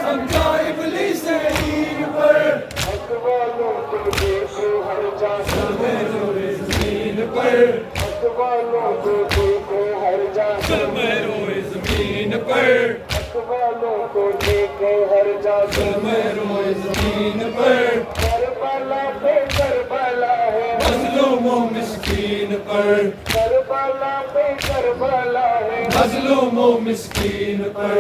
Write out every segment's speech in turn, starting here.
سمجھا ابلیس دین پر حق والوں کو دیکھو ہر جا سرمے روئے زمین پر حق والوں کو دیکھو ہر جا سرمے روئے زمین پر حق والوں کو دیکھو ہر جا سرمے روئے زمین پر کربلا پہ کربلا ہے مظلوم و مسکین پر کربلا پہ کربلا ہے مظلوم و مسکین پر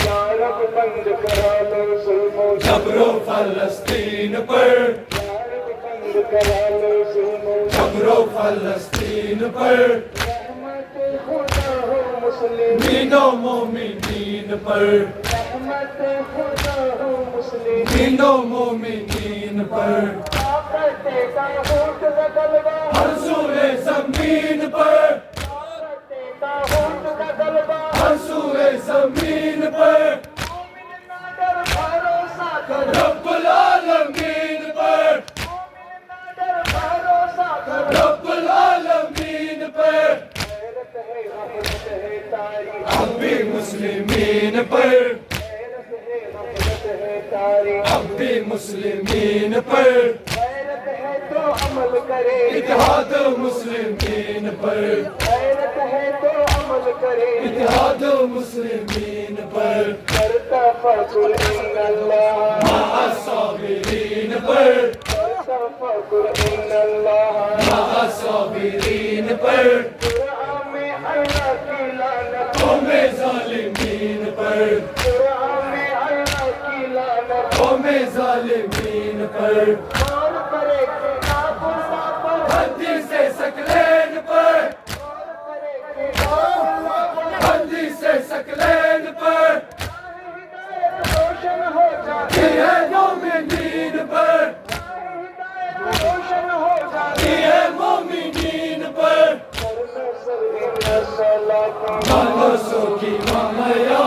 یا رب بند کرا لو ظلم و جبر و فلسطین پر یا رب بند کرا لو ظلم و جبر و فلسطین پر رحمت خدا ہو مسلم دین و مومنین پر رحمت خدا ہو مسلم دین و مومنین پر طاقت کا ہوٹ کا غلبہ ہر سوئے زمین پر طاقت کا ہوٹ کا غلبہ ہر سوئے زمین پر مومن نہ ڈر بھروسہ کر رب العالمین پر مومن نہ ڈر بھروسہ کر رب العالمین پر غیرت ہے غفلت ہے تاریخ اب بھی مسلمین پر غیرت ہے غفلت ہے تاریخ اب بھی مسلمین پر غیرت ہے تو عمل کرے اتحاد مسلمین پر غیرت ہے تو عمل کرے اتحاد مسلمین پر کرتا فخر ان اللہ مع الصابرین پر کرتا فخر ان اللہ مع الصابرین پر قرآن میں اللہ کی لعنت قوم ظالمین پر قرآن میں اللہ کی لعنت قوم ظالمین پر اور کرے کہ نافرما پر حدی سے سکلین پر اور کرے کہ نافرما پر حدی سے سکلین پر ہدایت روشن ہو جاتی یہ ہے مومنین پر ہدایت روشن ہو جاتی یہ ہے مومنین پر مانوسوں کی مامیا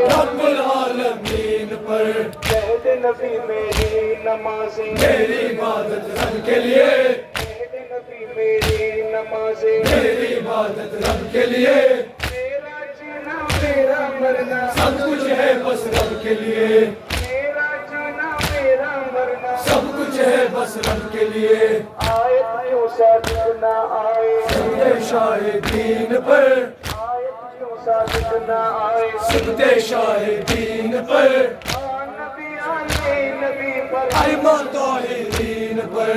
رب العالمین پر قید نبی میری نمازیں میری عبادت رب کے لیے قید نبی میری نمازیں میری عبادت رب کے لیے میرا جینا میرا مرنا سب کچھ ہے بس رب کے لیے میرا جینا میرا مرنا سب کچھ ہے بس رب کے لیے آیت کیوں صادق نہ آئے سبتے شاہدین پر آیت کیوں صادق نہ آئے سبتے شاہدین پر نبی آلے نبی پر ایمان طاہرین پر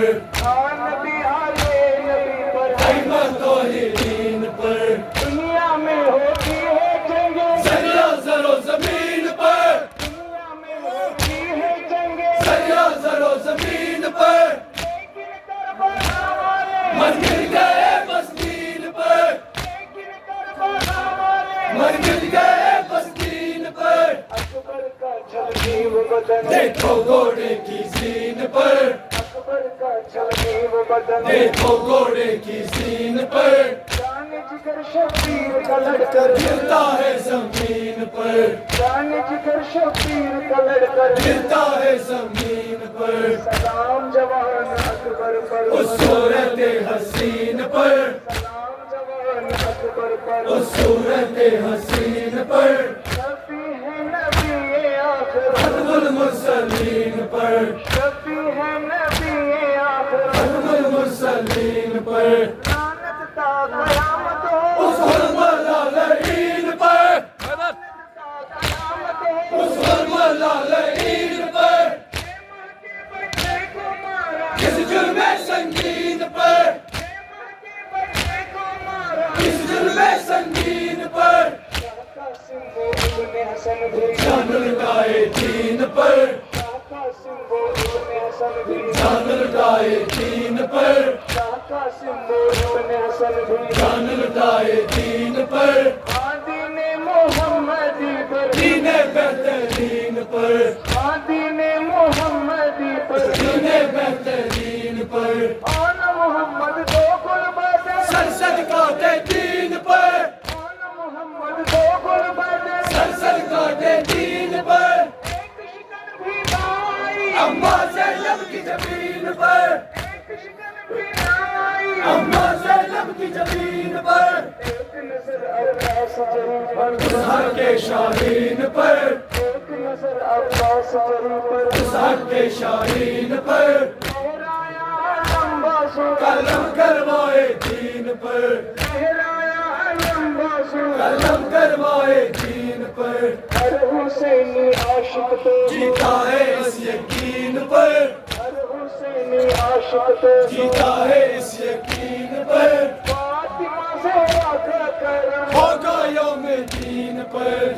نبی آلے نبی پر ایمان طاہرین پر دنیا میں ہوتی ہے جنگیں سریا زر و زمین پر دنیا میں ہوتی ہے جنگیں سریا زر و زمین پر لیکن کربلا والے مر گر گئے بس دین پر لیکن کربلا والے مر گر گئے بس دین پر اکبر کا جھلکی وہ بدن دیکھو گھوڑے کی زین پر اکبر کا جھلکی وہ بدن دیکھو گھوڑے کی زین پر جان جگر شبیر کا لڑکر گرتا ہے زمین پر جان جگر شبیر کا لڑکر گرتا ہے زمین پر سلام جوان اکبر پر اس صورت حسین پر سلام جوان اکبر پر اس صورت حسین پر شفیع ہے نبی آخر ختم المرسلین پر شفیع ہے نبی آخر ختم المرسلین پر لعنت تا قیامت ہو اس حرملالین پر تا قیامت ہو اس حرملالین پر ماں کے بچے کو مارا کس جرم سنگین پر ماں کے بچے کو مارا کس جرم سنگین پر قاسم وہ ابن حسن بھی جان لٹائے دین پر قاسم وہ ابن حسن بھی جان لٹائے دین پر قاسم وہ ابن حسن بھی جان لٹائے دین پر دین محمدی پر دین بہترین پر دین محمدی پر دین بہترین پر آن محمد دو قربت سر صدقات دین پر آن محمد دو قربت سر صدقات دین پر ایک شکن بھی نائی اما زینب کی زمین پر ایک شکن بھی نائی اما زینب کی زمین پر ایک نظر اللہ سجن پر ہر کے شاہین پر ایک نظر عباس علی پر حق کے شاہین پر لہرایا علم بازو قلم کروائے دین پر لہرایا علم بازو قلم کروائے دین پر ہر حسینی عاشق تو جیتا ہے اس یقین پر ہر حسینی عاشق تو جیتا ہے اس یقین پر فاطمہ زہرا کا کرم ہوگا یوم دین پر